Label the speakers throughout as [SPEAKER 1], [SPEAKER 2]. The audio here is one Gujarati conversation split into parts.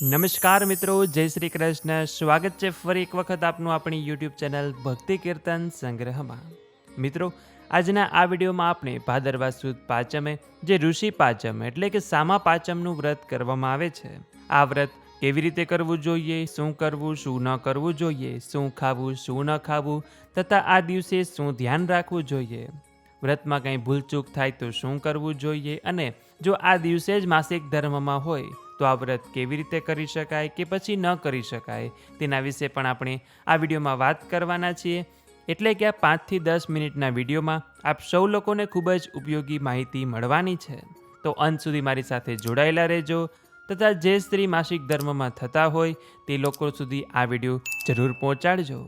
[SPEAKER 1] નમસ્કાર મિત્રો, જય શ્રી કૃષ્ણ. સ્વાગત છે ફરી એક વખત આપનું આપણી યુટ્યુબ ચેનલ ભક્તિ કીર્તન સંગ્રહમાં. મિત્રો, આજના આ વિડીયોમાં આપણે ભાદરવા સુદ પાંચમે જે ઋષિ પાંચમ એટલે કે સામા પાંચમનું વ્રત કરવામાં આવે છે, આ વ્રત કેવી રીતે કરવું જોઈએ, શું કરવું શું ન કરવું જોઈએ, શું ખાવું શું ન ખાવું તથા આ દિવસે શું ધ્યાન રાખવું જોઈએ, વ્રતમાં કંઈ ભૂલચૂક થાય તો શું કરવું જોઈએ, અને જો આ દિવસે જ માસિક ધર્મમાં હોય તો આ વ્રત કેવી રીતે કરી શકાય કે પછી ન કરી શકાય, તેના વિશે પણ આપણે આ વિડીયોમાં વાત કરવાના છીએ. એટલે કે આ 5 થી 10 મિનિટના વિડીયોમાં આપ સૌ લોકોને ખૂબ જ ઉપયોગી માહિતી મળવાની છે. તો અંત સુધી મારી સાથે જોડાયેલા રહેજો તથા જે સ્ત્રી માસિક ધર્મમાં થતા હોય તે લોકો સુધી આ વિડીયો જરૂર પહોંચાડજો.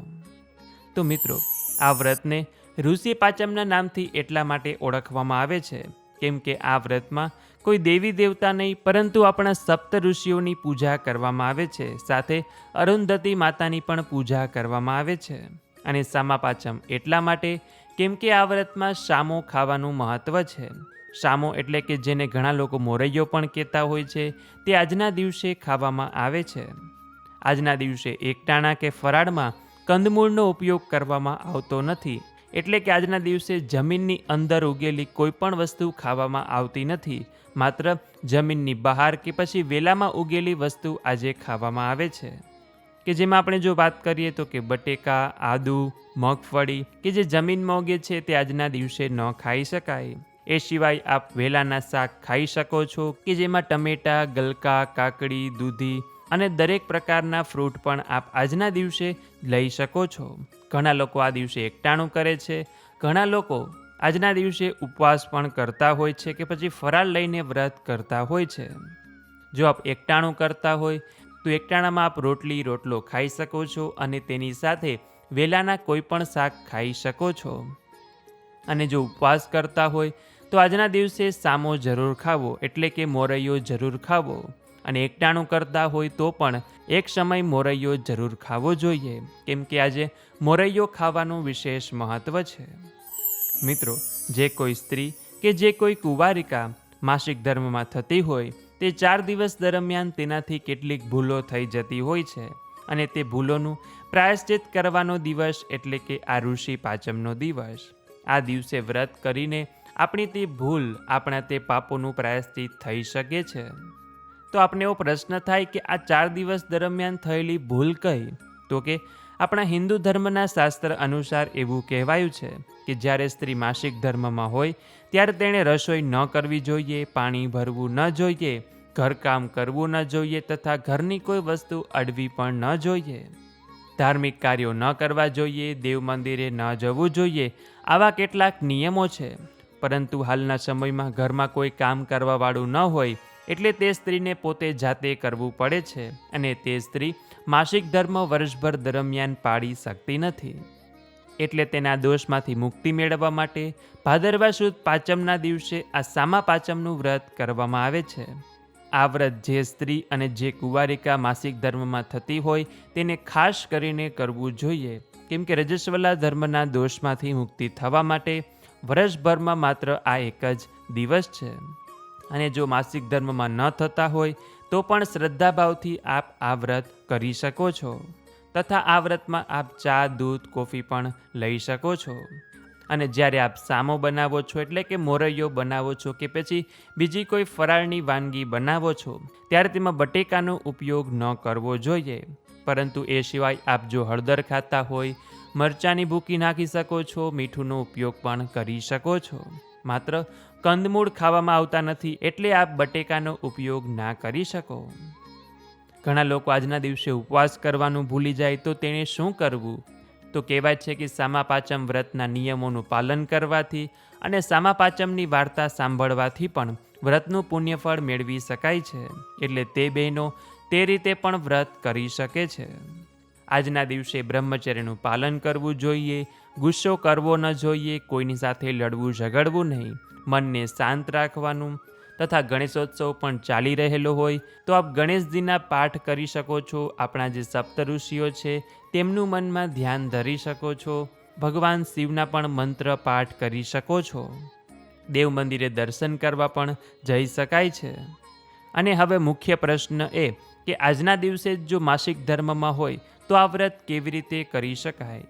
[SPEAKER 1] તો મિત્રો, આ વ્રતને ઋષિ પાંચમના નામથી એટલા માટે ઓળખવામાં આવે છે કેમ કે આ વ્રતમાં કોઈ દેવી દેવતા નહીં પરંતુ આપણા સપ્ત ઋષિઓની પૂજા કરવામાં આવે છે, સાથે અરુંધતી માતાની પણ પૂજા કરવામાં આવે છે. અને સામા પાંચમ એટલા માટે કેમ કે આ વ્રતમાં શામો ખાવાનું મહત્ત્વ છે. શામો એટલે કે જેને ઘણા લોકો મોરૈયો પણ કહેતા હોય છે, તે આજના દિવસે ખાવામાં આવે છે. આજના દિવસે એકટાણા કે ફરાળમાં કંદમૂળનો ઉપયોગ કરવામાં આવતો નથી, એટલે કે આજના દિવસે જમીનની અંદર ઉગેલી કોઈ પણ વસ્તુ ખાવામાં આવતી નથી, માત્ર જમીનની બહાર કે પછી વેલામાં ઉગેલી વસ્તુ આજે ખાવામાં આવે છે. કે જેમાં આપણે જો વાત કરીએ તો કે બટેકા, આદુ, મગફળી કે જે જમીનમાં ઉગે છે તે આજના દિવસે ન ખાઈ શકાય. એ સિવાય આપ વેલાના શાક ખાઈ શકો છો કે જેમાં ટમેટા, ગલકા, કાકડી, દૂધી અને દરેક પ્રકારના ફ્રૂટ પણ આપ આજના દિવસે લઈ શકો છો. ઘણા લોકો આ દિવસે એકટાણું કરે છે, ઘણા લોકો આજના દિવસે ઉપવાસ પણ કરતા હોય છે કે પછી ફરાળ લઈને વ્રત કરતા હોય છે. જો આપ એકટાણું કરતા હોય તો એકટાણામાં આપ રોટલો ખાઈ શકો છો અને તેની સાથે વેલાના કોઈ પણ શાક ખાઈ શકો છો. અને જો ઉપવાસ કરતા હોય તો આજના દિવસે સામો જરૂર ખાવો એટલે કે મોરૈયો જરૂર ખાવો. અને એકટાણું કરતા હોય તો પણ એક સમય મોરૈયો જરૂર ખાવો જોઈએ કેમ કે આજે મોરૈયો ખાવાનું વિશેષ મહત્ત્વ છે. મિત્રો, જે કોઈ સ્ત્રી કે જે કોઈ કુંવારિકા માસિક ધર્મમાં થતી હોય તે 4 દિવસ દરમિયાન તેનાથી કેટલીક ભૂલો થઈ જતી હોય છે અને તે ભૂલોનું પ્રાયશ્ચિત કરવાનો દિવસ એટલે કે આ ઋષિ પાંચમનો દિવસ. આ દિવસે વ્રત કરીને આપણી તે ભૂલ, આપણા તે પાપોનું પ્રાયશ્ચિત થઈ શકે છે. તો આપણે એવો પ્રશ્ન થાય કે આ 4 દિવસ દરમિયાન થયેલી ભૂલ કઈ? તો કે આપણા હિન્દુ ધર્મના શાસ્ત્ર અનુસાર એવું કહેવાયું છે કે જ્યારે સ્ત્રી માસિક ધર્મમાં હોય ત્યારે તેણે રસોઈ ન કરવી જોઈએ, પાણી ભરવું ન જોઈએ, ઘરકામ કરવું ન જોઈએ તથા ઘરની કોઈ વસ્તુ અડવી પણ ન જોઈએ, ધાર્મિક કાર્યો ન કરવા જોઈએ, દેવ મંદિરે ન જવું જોઈએ. આવા કેટલાક નિયમો છે. પરંતુ હાલના સમયમાં ઘરમાં કોઈ કામ કરવાવાળું ન હોય એટલે તે સ્ત્રીને પોતે જાતે કરવું પડે છે અને તે સ્ત્રી માસિક ધર્મ વર્ષભર દરમિયાન પાળી શકતી નથી. એટલે તેના દોષમાંથી મુક્તિ મેળવવા માટે ભાદરવા સુદ પાંચમના દિવસે આ સામા પાંચમનું વ્રત કરવામાં આવે છે. આ વ્રત જે સ્ત્રી અને જે કુંવારિકા માસિક ધર્મમાં થતી હોય તેને ખાસ કરીને કરવું જોઈએ કેમ કે રજસ્વલા ધર્મના દોષમાંથી મુક્તિ થવા માટે વર્ષભરમાં માત્ર આ એક જ દિવસ છે. અને જો માસિક ધર્મમાં ન થતા હોય તો પણ શ્રદ્ધાભાવથી આપ આ વ્રત કરી શકો છો તથા આ વ્રતમાં આપ ચા, દૂધ, કોફી પણ લઈ શકો છો. અને જ્યારે આપ સામો બનાવો છો એટલે કે મોરૈયો બનાવો છો કે પછી બીજી કોઈ ફરાળની વાનગી બનાવો છો ત્યારે તેમાં બટેકાનો ઉપયોગ ન કરવો જોઈએ. પરંતુ એ સિવાય આપ જો હળદર ખાતા હોય, મરચાંની ભૂકી નાખી શકો છો, મીઠુંનો ઉપયોગ પણ કરી શકો છો. માત્ર કંદમૂળ ખાવામાં આવતા નથી એટલે આપ બટેકાનો ઉપયોગ ના કરી શકો. ઘણા લોકો આજના દિવસે ઉપવાસ કરવાનું ભૂલી જાય તો તેણે શું કરવું? તો કહેવાય છે કે સામા પાંચમ વ્રતના નિયમોનું પાલન કરવાથી અને સામા પાંચમની વાર્તા સાંભળવાથી પણ વ્રતનું પુણ્યફળ મેળવી શકાય છે. એટલે તે બહેનો તે રીતે પણ વ્રત કરી શકે છે. આજના દિવસે બ્રહ્મચર્યનું પાલન કરવું જોઈએ, ગુસ્સો કરવો ન જોઈએ, કોઈની સાથે લડવું ઝઘડવું નહીં, મનને શાંત રાખવાનું તથા ગણેશોત્સવ પણ ચાલી રહેલો હોય તો આપ ગણેશજીના પાઠ કરી શકો છો. આપણા જે સપ્ત ઋષિઓ છે તેમનું મનમાં ધ્યાન ધરી શકો છો. ભગવાન શિવના પણ મંત્ર પાઠ કરી શકો છો. દેવ મંદિરે દર્શન કરવા પણ જઈ શકાય છે. અને હવે મુખ્ય પ્રશ્ન એ કે આજના દિવસે જ જો માસિક ધર્મમાં હોય તો આ વ્રત કેવી રીતે કરી શકાય.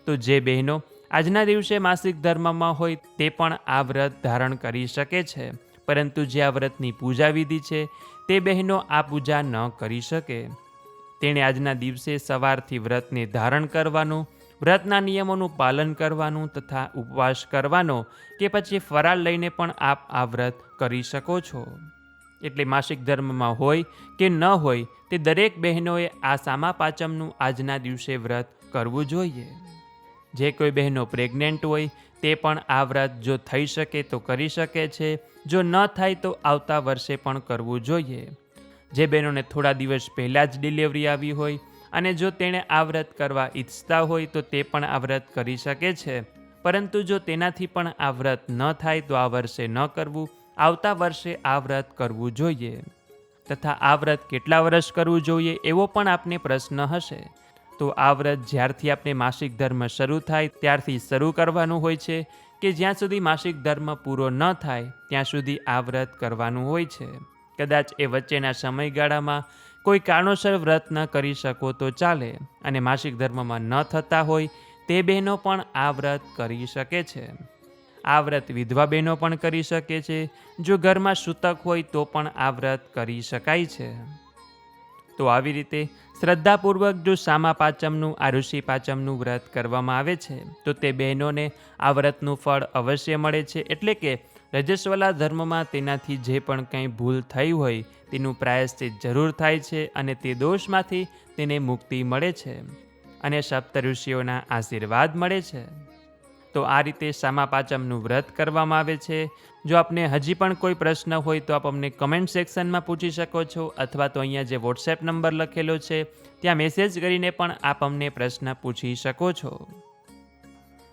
[SPEAKER 1] તો જે બહેનો આજના દિવસે માસિક ધર્મમાં હોય તે પણ આ વ્રત ધારણ કરી શકે છે, પરંતુ જે આ વ્રતની પૂજા વિધિ છે તે બહેનો આ પૂજા ન કરી શકે. તેણે આજના દિવસે સવારથી વ્રતને ધારણ કરવાનું, વ્રતના નિયમોનું પાલન કરવાનું તથા ઉપવાસ કરવાનો કે પછી ફરાળ લઈને પણ આપ આ વ્રત કરી શકો છો. એટલે માસિક ધર્મમાં હોય કે ન હોય તે દરેક બહેનોએ આ સામા પાંચમનું આજના દિવસે વ્રત કરવું જોઈએ. જે કોઈ બહેનો પ્રેગ્નેન્ટ હોય તે પણ આ વ્રત જો થઈ શકે તો કરી શકે છે, જો ન થાય તો આવતા વર્ષે પણ કરવું જોઈએ. જે બહેનોને થોડા દિવસ પહેલાં જ ડિલિવરી આવી હોય અને જો તેણે આ વ્રત કરવા ઈચ્છતા હોય તો તે પણ આ વ્રત કરી શકે છે, પરંતુ જો તેનાથી પણ આ વ્રત ન થાય તો આ વર્ષે ન કરવું, આવતા વર્ષે આ વ્રત કરવું જોઈએ. તથા આ વ્રત કેટલા વર્ષ કરવું જોઈએ એવો પણ આપને પ્રશ્ન હશે. તો આ વ્રત જ્યારથી આપણે માસિક ધર્મ શરૂ થાય ત્યારથી શરૂ કરવાનું હોય છે કે જ્યાં સુધી માસિક ધર્મ પૂરો ન થાય ત્યાં સુધી આ વ્રત કરવાનું હોય છે. કદાચ એ વચ્ચેના સમયગાળામાં કોઈ કારણોસર વ્રત ન કરી શકો તો ચાલે, અને માસિક ધર્મમાં ન થતા હોય તે બહેનો પણ આ વ્રત કરી શકે છે. આ વ્રત વિધવા બહેનો પણ કરી શકે છે. જો ઘરમાં સૂતક હોય તો પણ આ વ્રત કરી શકાય છે. તો આવી રીતે શ્રદ્ધાપૂર્વક જો સામા પાંચમનું આ ઋષિ પાંચમનું વ્રત કરવામાં આવે છે તો તે બહેનોને આ વ્રતનું ફળ અવશ્ય મળે છે. એટલે કે રજસ્વલા ધર્મમાં તેનાથી જે પણ કંઈ ભૂલ થઈ હોય તેનું પ્રાયશ્ચિત જરૂર થાય છે અને તે દોષમાંથી તેને મુક્તિ મળે છે અને સપ્ત ઋષિઓના આશીર્વાદ મળે છે. તો આ રીતે સામા પાંચમનું વ્રત કરવામાં આવે છે. જો આપને હજી પણ કોઈ પ્રશ્ન હોય તો આપ અમને કમેન્ટ સેક્શનમાં પૂછી શકો છો, અથવા તો અહીંયા જે વોટ્સએપ નંબર લખેલો છે ત્યાં મેસેજ કરીને પણ આપ અમને પ્રશ્ન પૂછી શકો છો.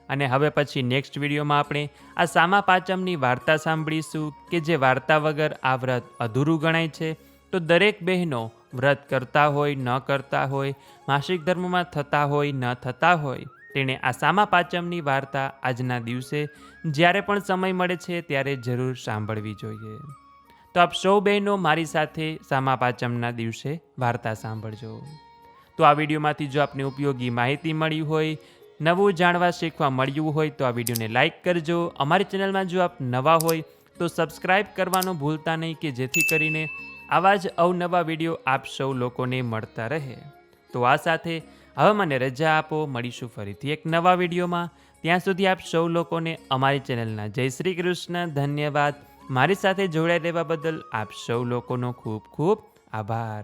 [SPEAKER 1] અને હવે પછી નેક્સ્ટ વિડીયોમાં આપણે આ સામા પાંચમની વાર્તા સાંભળીશું કે જે વાર્તા વગર આ વ્રત અધૂરું ગણાય છે. તો દરેક બહેનો વ્રત કરતા હોય ન કરતા હોય, માસિક ધર્મમાં થતા હોય ન થતા હોય, તેણે આ સામા પાંચમની વાર્તા આજના દિવસે જ્યારે પણ સમય મળે છે ત્યારે જરૂર સાંભળવી જોઈએ. તો આપ સૌ બહેનો મારી સાથે સામા પાંચમના દિવસે વાર્તા સાંભળજો. તો આ વિડીયોમાંથી જો આપને ઉપયોગી માહિતી મળી હોય, નવું જાણવા શીખવા મળ્યું હોય તો આ વિડીયોને લાઇક કરજો. અમારી ચેનલમાં જો આપ નવા હોય તો સબસ્ક્રાઈબ કરવાનું ભૂલતા નહીં, કે જેથી કરીને આવા જ અવનવા વિડીયો આપ સૌ લોકોને મળતા રહે. તો આ સાથે હવે મને રજા આપો, મળીશું ફરીથી એક નવા વિડીયોમાં. ત્યાં સુધી આપ સૌ લોકોને અમારી ચેનલના જય શ્રી કૃષ્ણ. ધન્યવાદ. મારી સાથે જોડાઈ રહેવા બદલ આપ સૌ લોકોનો ખૂબ ખૂબ આભાર.